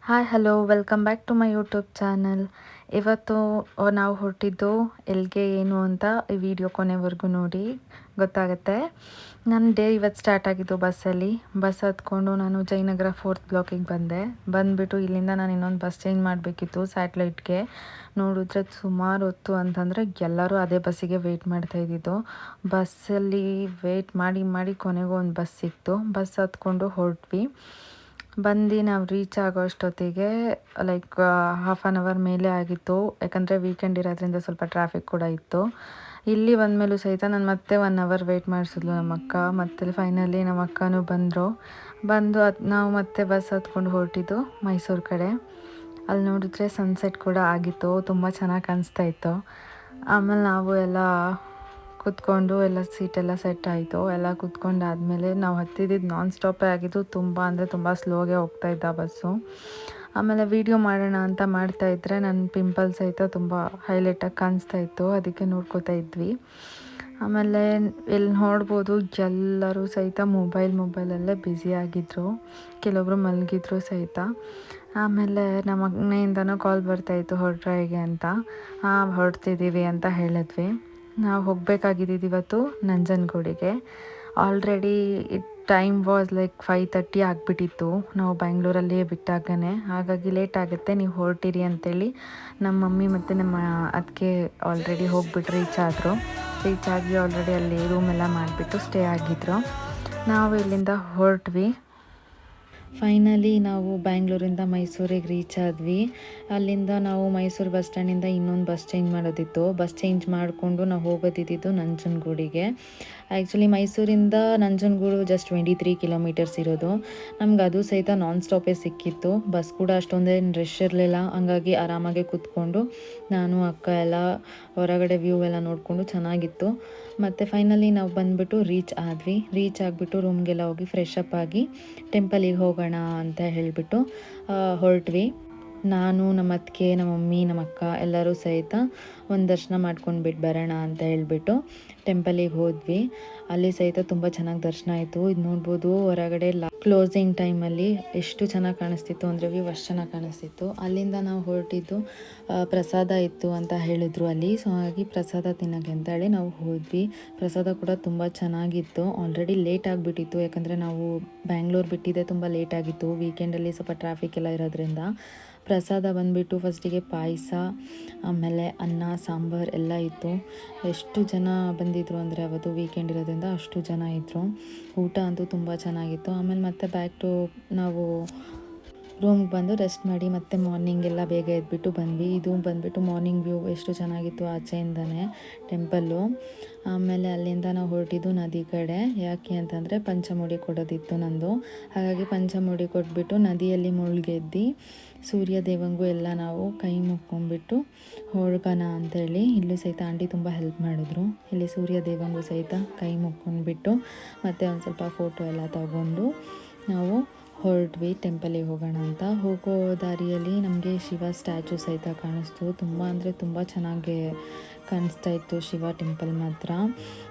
Hi hello welcome back to my YouTube channel. ಇವತ್ತು ನಾವು ಹೊರಟಿದ್ದು ಎಲ್ಲಿಗೆ ಏನು ಅಂತ ಈ ವಿಡಿಯೋ ಕೊನೆವರೆಗೂ ನೋಡಿ ಗೊತ್ತಾಗುತ್ತೆ. ನನ್ನ ಡೇ ಇವತ್ತು ಸ್ಟಾರ್ಟ್ ಆಗಿದ್ದು ಬಸ್ ಹತ್ಕೊಂಡು ನಾನು ಜಯನಗರ 4th ಬ್ಲಾಕಿಗೆ ಬಂದುಬಿಟ್ಟು ಇಲ್ಲಿಂದ ನಾನು ಇನ್ನೊಂದು ಬಸ್ ಚೇಂಜ್ ಮಾಡಬೇಕಿತ್ತು ಸ್ಯಾಟ್ಲೈಟ್ಗೆ. ನೋಡಿದ್ರೆ ಸುಮಾರು ಹೊತ್ತು ಅಂತಂದರೆ ಎಲ್ಲರೂ ಅದೇ ಬಸ್ಸಿಗೆ ವೆಯ್ಟ್ ಮಾಡ್ತಾಯಿದ್ದಿದ್ದು. ಬಸ್ಸಲ್ಲಿ ವೆಯ್ಟ್ ಮಾಡಿ ಮಾಡಿ ಕೊನೆಗೂ ಒಂದು ಬಸ್ ಸಿಕ್ತು. ಬಸ್ ಹತ್ಕೊಂಡು ಹೊರಟ್ವಿ. ನಾವು ರೀಚ್ ಆಗೋ ಅಷ್ಟೊತ್ತಿಗೆ ಲೈಕ್ ಹಾಫ್ ಆನ್ ಅವರ್ ಮೇಲೆ ಆಗಿತ್ತು. ಯಾಕಂದರೆ ವೀಕೆಂಡ್ ಇರೋದ್ರಿಂದ ಸ್ವಲ್ಪ ಟ್ರಾಫಿಕ್ ಕೂಡ ಇತ್ತು. ಇಲ್ಲಿ ಬಂದಮೇಲೂ ಸಹಿತ ನಾನು ಮತ್ತೆ 1 ಅವರ್ ವೆಯ್ಟ್ ಮಾಡಿಸಿದ್ಲು ನಮ್ಮ ಅಕ್ಕ. ಮತ್ತು ಫೈನಲಿ ನಮ್ಮ ಅಕ್ಕನೂ ಬಂದು ನಾವು ಮತ್ತೆ ಬಸ್ ಹತ್ಕೊಂಡು ಹೊರಟಿದ್ದು ಮೈಸೂರು ಕಡೆ. ಅಲ್ಲಿ ನೋಡಿದ್ರೆ ಸನ್ಸೆಟ್ ಕೂಡ ಆಗಿತ್ತು, ತುಂಬ ಚೆನ್ನಾಗಿ ಕಾಣಿಸ್ತಾ ಇತ್ತು. ಆಮೇಲೆ ನಾವು ಎಲ್ಲ ಕೂತ್ಕೊಂಡು ಎಲ್ಲ ಸೀಟೆಲ್ಲ ಸೆಟ್ ಆಯಿತು. ಎಲ್ಲ ಕೂತ್ಕೊಂಡಾದಮೇಲೆ ನಾವು ಹತ್ತಿದ್ದು ನಾನ್ ಸ್ಟಾಪೇ ಆಗಿದ್ದು. ತುಂಬ ಅಂದರೆ ತುಂಬ ಸ್ಲೋಗೆ ಹೋಗ್ತಾಯಿದ್ದ ಬಸ್ಸು. ಆಮೇಲೆ ವೀಡಿಯೋ ಮಾಡೋಣ ಅಂತ ಮಾಡ್ತಾಯಿದ್ರೆ ನನ್ನ ಪಿಂಪಲ್ಸ್ ಸಹಿತ ತುಂಬ ಹೈಲೈಟಾಗಿ ಕಾಣಿಸ್ತಾ ಇತ್ತು. ಅದಕ್ಕೆ ನೋಡ್ಕೋತಾ ಇದ್ವಿ. ಆಮೇಲೆ ಇಲ್ಲಿ ನೋಡ್ಬೋದು ಎಲ್ಲರೂ ಸಹಿತ ಮೊಬೈಲಲ್ಲೇ ಬ್ಯುಸಿಯಾಗಿದ್ದರು. ಕೆಲವೊಬ್ಬರು ಮಲಗಿದ್ರು ಸಹಿತ. ಆಮೇಲೆ ನಮ್ಮ ಮನೆಯಿಂದನೂ ಕಾಲ್ ಬರ್ತಾಯಿತ್ತು ಹೊರಟ್ರೆ ಅಂತ. ಹೊರಡ್ತಿದ್ದೀವಿ ಅಂತ ಹೇಳಿದ್ವಿ. ನಾವು ಹೋಗಬೇಕಾಗಿದ್ದು ಇವತ್ತು ನಂಜನಗೂಡಿಗೆ. ಆಲ್ರೆಡಿ ಟೈಮ್ ವಾಸ್ ಲೈಕ್ 5:30 ಆಗಿಬಿಟ್ಟಿತ್ತು ನಾವು ಬ್ಯಾಂಗ್ಳೂರಲ್ಲಿ ಬಿಟ್ಟಾಗನೇ. ಹಾಗಾಗಿ ಲೇಟ್ ಆಗುತ್ತೆ, ನೀವು ಹೊರಟಿರಿ ಅಂತೇಳಿ ನಮ್ಮ ಮಮ್ಮಿ ಮತ್ತು ನಮ್ಮ ಅದಕ್ಕೆ ಆಲ್ರೆಡಿ ಹೋಗ್ಬಿಟ್ಟು ರೀಚ್ ಆಗಿ ಆಲ್ರೆಡಿ ಅಲ್ಲಿ ರೂಮೆಲ್ಲ ಮಾಡಿಬಿಟ್ಟು ಸ್ಟೇ ಆಗಿದ್ರು. ನಾವು ಇಲ್ಲಿಂದ ಹೊರಟ್ವಿ. ಫೈನಲಿ ನಾವು ಬ್ಯಾಂಗ್ಳೂರಿಂದ ಮೈಸೂರಿಗೆ ರೀಚ್ ಆದ್ವಿ. ಅಲ್ಲಿಂದ ನಾವು ಮೈಸೂರು ಬಸ್ ಸ್ಟ್ಯಾಂಡಿಂದ ಇನ್ನೊಂದು ಬಸ್ ಚೇಂಜ್ ಮಾಡೋದಿತ್ತು. ಬಸ್ ಚೇಂಜ್ ಮಾಡಿಕೊಂಡು ನಾವು ಹೋಗೋದಿದ್ದು ನಂಜನಗೂಡಿಗೆ. ಆ್ಯಕ್ಚುಲಿ ಮೈಸೂರಿಂದ ನಂಜನಗೂಡು ಜಸ್ಟ್ 23 ಕಿಲೋಮೀಟರ್ಸ್ ಇರೋದು. ನಮ್ಗೆ ಅದು ಸಹಿತ ನಾನ್ ಸ್ಟಾಪೇ ಸಿಕ್ಕಿತ್ತು. ಬಸ್ ಕೂಡ ಅಷ್ಟೊಂದೇನು ರಶ್ ಇರಲಿಲ್ಲ. ಹಂಗಾಗಿ ಆರಾಮಾಗೆ ಕೂತ್ಕೊಂಡು ನಾನು ಅಕ್ಕ ಎಲ್ಲ ಹೊರಗಡೆ ವ್ಯೂ ಎಲ್ಲ ನೋಡಿಕೊಂಡು ಚೆನ್ನಾಗಿತ್ತು. ಮತ್ತು ಫೈನಲಿ ನಾವು ಬಂದುಬಿಟ್ಟು ರೀಚ್ ಆಗಿಬಿಟ್ಟು ರೂಮ್ಗೆಲ್ಲ ಹೋಗಿ ಫ್ರೆಶ್ ಅಪ್ ಆಗಿ ಟೆಂಪಲಿಗೆ ಹೋಗೋಣ ಅಂತ ಹೇಳಿಬಿಟ್ಟು ಹೊರಟ್ವಿ. ನಾನು ನಮ್ಮ ಅತ್ತಿಗೆ, ನಮ್ಮ ಮಮ್ಮಿ, ನಮ್ಮ ಅಕ್ಕ ಎಲ್ಲರೂ ಸಹಿತ ಒಂದು ದರ್ಶನ ಮಾಡ್ಕೊಂಡು ಬಿಟ್ಟು ಬರೋಣ ಅಂತ ಹೇಳಿಬಿಟ್ಟು ಟೆಂಪಲಿಗೆ ಹೋದ್ವಿ. ಅಲ್ಲಿ ಸಹಿತ ತುಂಬ ಚೆನ್ನಾಗಿ ದರ್ಶನ ಆಯಿತು. ಇದು ನೋಡ್ಬೋದು ಹೊರಗಡೆ ಕ್ಲೋಸಿಂಗ್ ಟೈಮಲ್ಲಿ ಎಷ್ಟು ಚೆನ್ನಾಗಿ ಕಾಣಿಸ್ತಿತ್ತು ಅಂದರೆ ವ್ಯೂ ಅಷ್ಟು ಚೆನ್ನಾಗಿ ಕಾಣಿಸ್ತಿತ್ತು. ಅಲ್ಲಿಂದ ನಾವು ಹೊರಟಿದ್ದು ಪ್ರಸಾದ ಇತ್ತು ಅಂತ ಹೇಳಿದ್ರು ಅಲ್ಲಿ. ಸೊ ಹಾಗಾಗಿ ಪ್ರಸಾದ ತಿನ್ನೋಕ್ಕೆ ಅಂತೇಳಿ ನಾವು ಹೋದ್ವಿ. ಪ್ರಸಾದ ಕೂಡ ತುಂಬ ಚೆನ್ನಾಗಿತ್ತು. ಆಲ್ರೆಡಿ ಲೇಟ್ ಆಗಿಬಿಟ್ಟಿತ್ತು, ಯಾಕಂದರೆ ನಾವು ಬ್ಯಾಂಗ್ಳೂರು ಬಿಟ್ಟಿದ್ದೆ ತುಂಬ ಲೇಟ್ ಆಗಿತ್ತು. ವೀಕೆಂಡಲ್ಲಿ ಸ್ವಲ್ಪ ಟ್ರಾಫಿಕ್ ಎಲ್ಲ ಇರೋದ್ರಿಂದ. ಪ್ರಸಾದ ಬಂದುಬಿಟ್ಟು ಫಸ್ಟಿಗೆ ಪಾಯಸ, ಆಮೇಲೆ ಅನ್ನ ಸಾಂಬಾರು ಎಲ್ಲ ಇತ್ತು. ಎಷ್ಟು ಜನ ಬಂದಿದ್ದರು ಅಂದರೆ ಅವತ್ತು ವೀಕೆಂಡ್ ಇರೋದ್ರಿಂದ ಅಷ್ಟು ಜನ ಇದ್ದರು. ಊಟ ಅಂತೂ ತುಂಬ ಚೆನ್ನಾಗಿತ್ತು. ಆಮೇಲೆ ಮತ್ತೆ ಬ್ಯಾಕ್ ಟು ನಾವು ರೂಮ್ಗೆ ಬಂದು ರೆಸ್ಟ್ ಮಾಡಿ ಮತ್ತೆ ಮಾರ್ನಿಂಗ್ ಎಲ್ಲ ಬೇಗ ಎದ್ಬಿಟ್ಟು ಬಂದ್ವಿ. ಇದು ಬಂದುಬಿಟ್ಟು ಮಾರ್ನಿಂಗ್ ವ್ಯೂ ಎಷ್ಟು ಚೆನ್ನಾಗಿತ್ತು ಆಚೆಯಿಂದನೇ ಟೆಂಪಲ್ಲು. ಆಮೇಲೆ ಅಲ್ಲಿಂದ ನಾವು ಹೊರಟಿದ್ದು ನದಿ ಕಡೆ. ಯಾಕೆ ಅಂತಂದರೆ ಪಂಚಮುಡಿ ಕೊಡೋದಿತ್ತು ನಂದು. ಹಾಗಾಗಿ ಪಂಚಮುಡಿ ಕೊಟ್ಬಿಟ್ಟು ನದಿಯಲ್ಲಿ ಮುಳುಗೆದ್ದು ಸೂರ್ಯ ದೇವಂಗೂ ಎಲ್ಲ ನಾವು ಕೈ ಮುಕ್ಕೊಂಡ್ಬಿಟ್ಟು ಹೋಗೋಣ ಅಂತೇಳಿ. ಇಲ್ಲೂ ಸಹಿತ ಆಂಟಿ ತುಂಬ ಹೆಲ್ಪ್ ಮಾಡಿದ್ರು. ಇಲ್ಲಿ ಸೂರ್ಯ ದೇವಂಗೂ ಸಹಿತ ಕೈ ಮುಕ್ಕೊಂಡ್ಬಿಟ್ಟು ಮತ್ತು ಒಂದು ಸ್ವಲ್ಪ ಫೋಟೋ ಎಲ್ಲ ತಗೊಂಡು ನಾವು ಹೊರಟ್ವಿ ಟೆಂಪಲಿಗೆ ಹೋಗೋಣ ಅಂತ. ಹೋಗೋ ದಾರಿಯಲ್ಲಿ ನಮಗೆ ಶಿವ ಸ್ಟ್ಯಾಚು ಸಹಿತ ಕಾಣಿಸ್ತು. ತುಂಬ ಅಂದರೆ ತುಂಬ ಚೆನ್ನಾಗಿ ಕಾಣಿಸ್ತಾ ಇತ್ತು ಶಿವ ಟೆಂಪಲ್ ಮಾತ್ರ.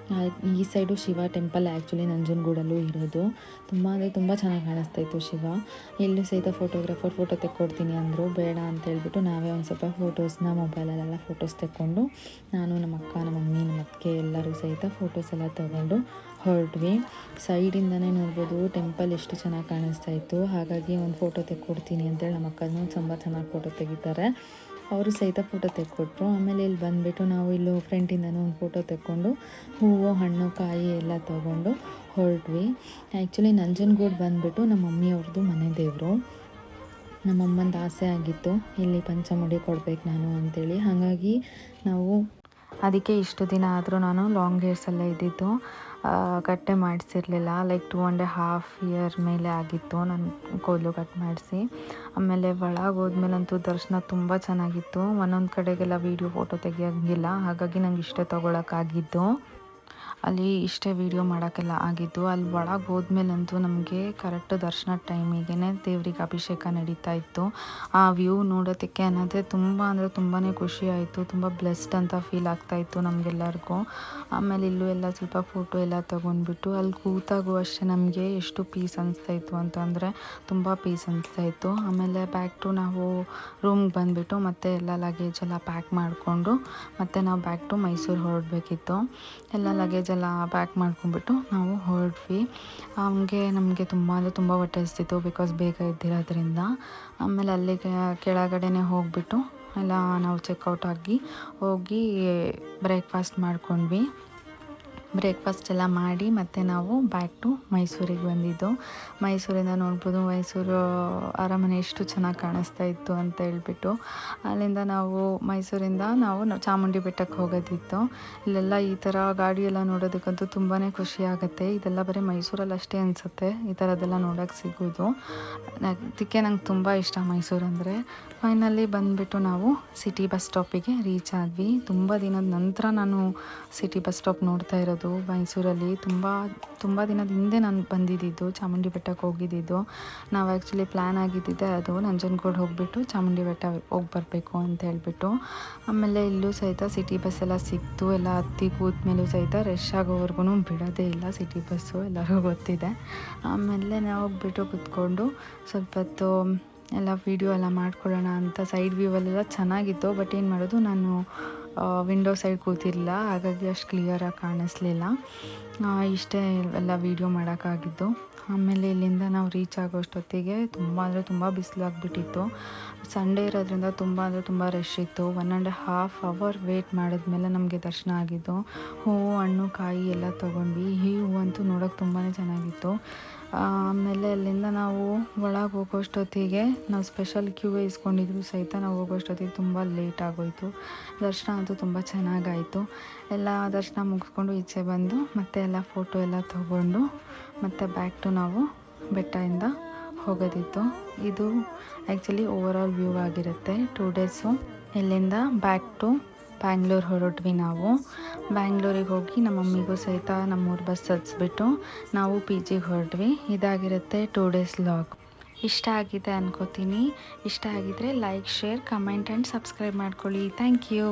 ಈ ಸೈಡು ಶಿವ ಟೆಂಪಲ್ ಆ್ಯಕ್ಚುಲಿ ನಂಜನಗೂಡಲ್ಲೂ ಇರೋದು. ತುಂಬ ಅಂದರೆ ತುಂಬ ಚೆನ್ನಾಗಿ ಕಾಣಿಸ್ತಾ ಇತ್ತು ಶಿವ. ಇಲ್ಲೂ ಸಹಿತ ಫೋಟೋಗ್ರಾಫರ್ ಫೋಟೋ ತೆಕ್ಕೊಡ್ತೀನಿ ಅಂದರು. ಬೇಡ ಅಂತ ಹೇಳ್ಬಿಟ್ಟು ನಾವೇ ಒಂದು ಸ್ವಲ್ಪ ಫೋಟೋಸ್ನ ಮೊಬೈಲಲ್ಲೆಲ್ಲ ಫೋಟೋಸ್ ತೆಕ್ಕೊಂಡು ನಾನು, ನಮ್ಮ ಅಕ್ಕ, ನಮ್ಮ ಮಮ್ಮಿ, ನಮ್ಮ ಅತ್ತಿಗೆ ಎಲ್ಲರೂ ಸಹಿತ ಫೋಟೋಸ್ ಎಲ್ಲ ತೊಗೊಂಡು ಹೊರಟ್ವಿ. ಸೈಡಿಂದನೇ ನೋಡ್ಬೋದು ಟೆಂಪಲ್ ಎಷ್ಟು ಚೆನ್ನಾಗಿ ಕಾಣಿಸ್ತಾ ಇತ್ತು. ಹಾಗಾಗಿ ಒಂದು ಫೋಟೋ ತೆಕ್ಕೊಡ್ತೀನಿ ಅಂತೇಳಿ ನಮ್ಮ ಅಕ್ಕನೂ ತುಂಬ ಚೆನ್ನಾಗಿ ಫೋಟೋ ತೆಗಿತಾರೆ. ಅವರು ಸಹಿತ ಫೋಟೋ ತೆಕ್ಕೊಟ್ರು. ಆಮೇಲೆ ಇಲ್ಲಿ ಬಂದುಬಿಟ್ಟು ನಾವು ಇಲ್ಲೂ ಫ್ರೆಂಟಿಂದನೂ ಒಂದು ಫೋಟೋ ತೆಕ್ಕೊಂಡು ಹೂವು, ಹಣ್ಣು, ಕಾಯಿ ಎಲ್ಲ ತೊಗೊಂಡು ಹೊರಟ್ವಿ. ಆ್ಯಕ್ಚುಲಿ ನಂಜನಗೂಡು ಬಂದುಬಿಟ್ಟು ನಮ್ಮ ಮಮ್ಮಿಯವ್ರದ್ದು ಮನೆ ದೇವರು. ನಮ್ಮಮ್ಮಂದು ಆಸೆ ಆಗಿತ್ತು ಇಲ್ಲಿ ಪಂಚಮುಡಿ ಕೊಡ್ಬೇಕು ನಾನು ಅಂಥೇಳಿ. ಹಾಗಾಗಿ ನಾವು ಅದಕ್ಕೆ ಇಷ್ಟು ದಿನ ಆದರೂ ನಾನು ಲಾಂಗ್ ಹೇರ್ಸಲ್ಲೇ ಇದ್ದಿದ್ದು. ಕಟ್ಟೆ ಮಾಡಿಸಿರಲಿಲ್ಲ. ಲೈಕ್ 2.5 ಇಯರ್ ಮೇಲೆ ಆಗಿತ್ತು ನಾನು ಕೂದಲು ಕಟ್ ಮಾಡಿಸಿ. ಆಮೇಲೆ ಒಳಗೆ ಹೋದ್ಮೇಲಂತೂ ದರ್ಶನ ತುಂಬ ಚೆನ್ನಾಗಿತ್ತು. ಒಂದೊಂದು ಕಡೆಗೆಲ್ಲ ವೀಡಿಯೋ ಫೋಟೋ ತೆಗಿಯೋಂಗಿಲ್ಲ, ಹಾಗಾಗಿ ನಂಗೆ ಇಷ್ಟೇ ತೊಗೊಳಕ್ಕಾಗಿದ್ದು. ಅಲ್ಲಿ ಇಷ್ಟೇ ವೀಡಿಯೋ ಮಾಡೋಕ್ಕೆಲ್ಲ ಆಗಿದ್ದು. ಅಲ್ಲಿ ಒಳಗೆ ಹೋದ್ಮೇಲಂತೂ ನಮಗೆ ಕರೆಕ್ಟ್ ದರ್ಶನ ಟೈಮಿಗೆ ದೇವ್ರಿಗೆ ಅಭಿಷೇಕ ನಡೀತಾ ಇತ್ತು. ಆ ವ್ಯೂ ನೋಡೋದಕ್ಕೆ ಅನ್ನೋದೇ ತುಂಬ ಅಂದರೆ ತುಂಬಾ ಖುಷಿ ಆಯಿತು. ತುಂಬ ಬ್ಲೆಸ್ಡ್ ಅಂತ ಫೀಲ್ ಆಗ್ತಾಯಿತ್ತು ನಮಗೆಲ್ಲರಿಗೂ. ಆಮೇಲೆ ಇಲ್ಲೂ ಎಲ್ಲ ಸ್ವಲ್ಪ ಫೋಟೋ ಎಲ್ಲ ತೊಗೊಂಡ್ಬಿಟ್ಟು ಅಲ್ಲಿ ಕೂತಾಗೂ ಅಷ್ಟೇ ನಮಗೆ ಎಷ್ಟು ಪೀಸ್ ಅನಿಸ್ತಾಯಿತ್ತು ಅಂತಂದರೆ ತುಂಬ ಪೀಸ್ ಅನಿಸ್ತಾಯಿತ್ತು. ಆಮೇಲೆ ಬ್ಯಾಕ್ ಟು ನಾವು ರೂಮ್ಗೆ ಬಂದುಬಿಟ್ಟು ಮತ್ತೆ ಎಲ್ಲ ಲಗೇಜ್ ಎಲ್ಲ ಪ್ಯಾಕ್ ಮಾಡಿಕೊಂಡು ಮತ್ತೆ ನಾವು ಬ್ಯಾಕ್ ಟು ಮೈಸೂರು ಹೊರಡಬೇಕಿತ್ತು. ಎಲ್ಲ ಲಗೇಜೆಲ್ಲ ಪ್ಯಾಕ್ ಮಾಡ್ಕೊಂಡ್ಬಿಟ್ಟು ನಾವು ಹೊರಡ್ವಿ. ಹಂಗೆ ನಮಗೆ ತುಂಬ ಅಂದರೆ ತುಂಬ ಹೊಟ್ಟೆ ಹಸ್ತಿತ್ತು, ಬಿಕಾಸ್ ಬೇಗ ಇದ್ದಿರೋದ್ರಿಂದ. ಆಮೇಲೆ ಅಲ್ಲಿಗೆ ಕೆಳಗಡೆನೇ ಹೋಗಿಬಿಟ್ಟು ಎಲ್ಲ ನಾವು ಚೆಕ್ಔಟ್ ಆಗಿ ಹೋಗಿ ಬ್ರೇಕ್ಫಾಸ್ಟ್ ಮಾಡ್ಕೊಂಡ್ವಿ. ಬ್ರೇಕ್ಫಾಸ್ಟ್ ಎಲ್ಲ ಮಾಡಿ ಮತ್ತು ನಾವು ಬ್ಯಾಕ್ ಟು ಮೈಸೂರಿಗೆ ಬಂದಿದ್ದು. ಮೈಸೂರಿಂದ ನೋಡ್ಬೋದು ಮೈಸೂರು ಅರಮನೆ ಎಷ್ಟು ಚೆನ್ನಾಗಿ ಕಾಣಿಸ್ತಾ ಇತ್ತು ಅಂತ ಹೇಳ್ಬಿಟ್ಟು. ಅಲ್ಲಿಂದ ಮೈಸೂರಿಂದ ನಾವು ಚಾಮುಂಡಿ ಬೆಟ್ಟಕ್ಕೆ ಹೋಗೋದಿತ್ತು. ಇಲ್ಲೆಲ್ಲ ಈ ಥರ ಗಾಡಿಯೆಲ್ಲ ನೋಡೋದಕ್ಕಂತೂ ತುಂಬಾ ಖುಷಿ ಆಗುತ್ತೆ. ಇದೆಲ್ಲ ಬರೀ ಮೈಸೂರಲ್ಲಿ ಅಷ್ಟೇ ಅನಿಸುತ್ತೆ ಈ ಥರದ್ದೆಲ್ಲ ನೋಡೋಕ್ಕೆ ಸಿಗೋದು. ಅದಕ್ಕೆ ನಂಗೆ ತುಂಬ ಇಷ್ಟ ಮೈಸೂರು ಅಂದರೆ. ಫೈನಲಿ ಬಂದುಬಿಟ್ಟು ನಾವು ಸಿಟಿ ಬಸ್ ಸ್ಟಾಪಿಗೆ ರೀಚ್ ಆದ್ವಿ. ತುಂಬ ದಿನದ ನಂತರ ನಾನು ಸಿಟಿ ಬಸ್ ಸ್ಟಾಪ್ ನೋಡ್ತಾ ಇರೋದು ಮೈಸೂರಲ್ಲಿ. ತುಂಬ ದಿನದ ಹಿಂದೆ ನಾನು ಬಂದಿದ್ದು ಚಾಮುಂಡಿ ಬೆಟ್ಟಕ್ಕೆ ಹೋಗಿದ್ದು. ನಾವು ಆ್ಯಕ್ಚುಲಿ ಪ್ಲ್ಯಾನ್ ಆಗಿದ್ದಿದ್ದೆ ಅದು ನಂಜನಗೂಡು ಹೋಗಿಬಿಟ್ಟು ಚಾಮುಂಡಿ ಬೆಟ್ಟ ಹೋಗಿ ಬರಬೇಕು ಅಂತ ಹೇಳ್ಬಿಟ್ಟು. ಆಮೇಲೆ ಇಲ್ಲೂ ಸಹಿತ ಸಿಟಿ ಬಸ್ ಎಲ್ಲ ಸಿಕ್ತು. ಎಲ್ಲ ಹತ್ತಿ ಕೂತ್ಮೇಲೂ ಸಹಿತ ರಶ್ ಆಗೋವರೆಗೂ ಬಿಡೋದೇ ಇಲ್ಲ ಸಿಟಿ ಬಸ್ಸು, ಎಲ್ಲರಿಗೂ ಗೊತ್ತಿದೆ. ಆಮೇಲೆ ನಾವು ಹೋಗ್ಬಿಟ್ಟು ಕೂತ್ಕೊಂಡು ಸ್ವಲ್ಪ ಹೊತ್ತು ಎಲ್ಲ ವೀಡಿಯೋ ಎಲ್ಲ ಮಾಡ್ಕೊಳ್ಳೋಣ ಅಂತ ಸೈಡ್ ವ್ಯೂವಲ್ಲೆಲ್ಲ ಚೆನ್ನಾಗಿತ್ತು. ಬಟ್ ಏನು ಮಾಡೋದು, ನಾನು ವಿಂಡೋ ಸೈಡ್ ಕೂತಿರಲಿಲ್ಲ, ಹಾಗಾಗಿ ಅಷ್ಟು ಕ್ಲಿಯರಾಗಿ ಕಾಣಿಸ್ಲಿಲ್ಲ. ಇಷ್ಟೇ ಎಲ್ಲ ವೀಡಿಯೋ ಮಾಡೋಕ್ಕಾಗಿದ್ದು. ಆಮೇಲೆ ಇಲ್ಲಿಂದ ನಾವು ರೀಚ್ ಆಗೋಷ್ಟೊತ್ತಿಗೆ ತುಂಬ ಅಂದರೆ ತುಂಬ ಬಿಸಿಲಾಗ್ಬಿಟ್ಟಿತ್ತು. ಸಂಡೇ ಇರೋದ್ರಿಂದ ತುಂಬ ಅಂದರೆ ತುಂಬ ರಶ್ ಇತ್ತು. 1.5 hour ವೇಟ್ ಮಾಡಿದ್ಮೇಲೆ ನಮಗೆ ದರ್ಶನ ಆಗಿದ್ದು. ಹೂವು, ಹಣ್ಣು, ಕಾಯಿ ಎಲ್ಲ ತೊಗೊಂಡ್ವಿ. ಈ ಹೂವಂತೂ ನೋಡೋಕೆ ತುಂಬಾ ಚೆನ್ನಾಗಿತ್ತು. ಆಮೇಲೆ ಅಲ್ಲಿಂದ ನಾವು ಒಳಗೆ ಹೋಗೋಷ್ಟೊತ್ತಿಗೆ ನಾವು ಸ್ಪೆಷಲ್ ಕ್ಯೂ ಇಸ್ಕೊಂಡಿದ್ರು ಸಹಿತ ನಾವು ಹೋಗೋಷ್ಟೊತ್ತಿಗೆ ತುಂಬ ಲೇಟ್ ಆಗೋಯಿತು. ದರ್ಶನ ಅಂತೂ ತುಂಬ ಚೆನ್ನಾಗಾಯಿತು. ಎಲ್ಲ ದರ್ಶನ ಮುಗಿಸ್ಕೊಂಡು ಈಚೆ ಬಂದು ಮತ್ತೆ ಎಲ್ಲ ಫೋಟೋ ಎಲ್ಲ ತೊಗೊಂಡು ಮತ್ತು ಬ್ಯಾಕ್ ಟು ನಾವು ಬೆಟ್ಟದಿಂದ ಹೋಗೋದಿತ್ತು. ಇದು ಆ್ಯಕ್ಚುಲಿ ಓವರಾಲ್ ವ್ಯೂ ಆಗಿರುತ್ತೆ. 2 days ಇಲ್ಲಿಂದ ಬ್ಯಾಕ್ ಟು ಬ್ಯಾಂಗ್ಳೂರು ಹೊರಟ್ವಿ. ನಾವು ಬ್ಯಾಂಗ್ಳೂರಿಗೆ ಹೋಗಿ ನಮ್ಮ ಮಮ್ಮಿಗೂ ಸಹಿತ ನಮ್ಮೂರು ಬಸ್ ಹತ್ಸ್ಬಿಟ್ಟು ನಾವು PGಗೆ ಹೊರಟ್ವಿ. ಇದಾಗಿರುತ್ತೆ 2 days ವ್ಲಾಗ್. ಇಷ್ಟ ಆಗಿದೆ ಅನ್ಕೋತೀನಿ. ಇಷ್ಟ ಆಗಿದ್ರೆ like, share, comment and subscribe ಮಾಡ್ಕೊಳ್ಳಿ. Thank you.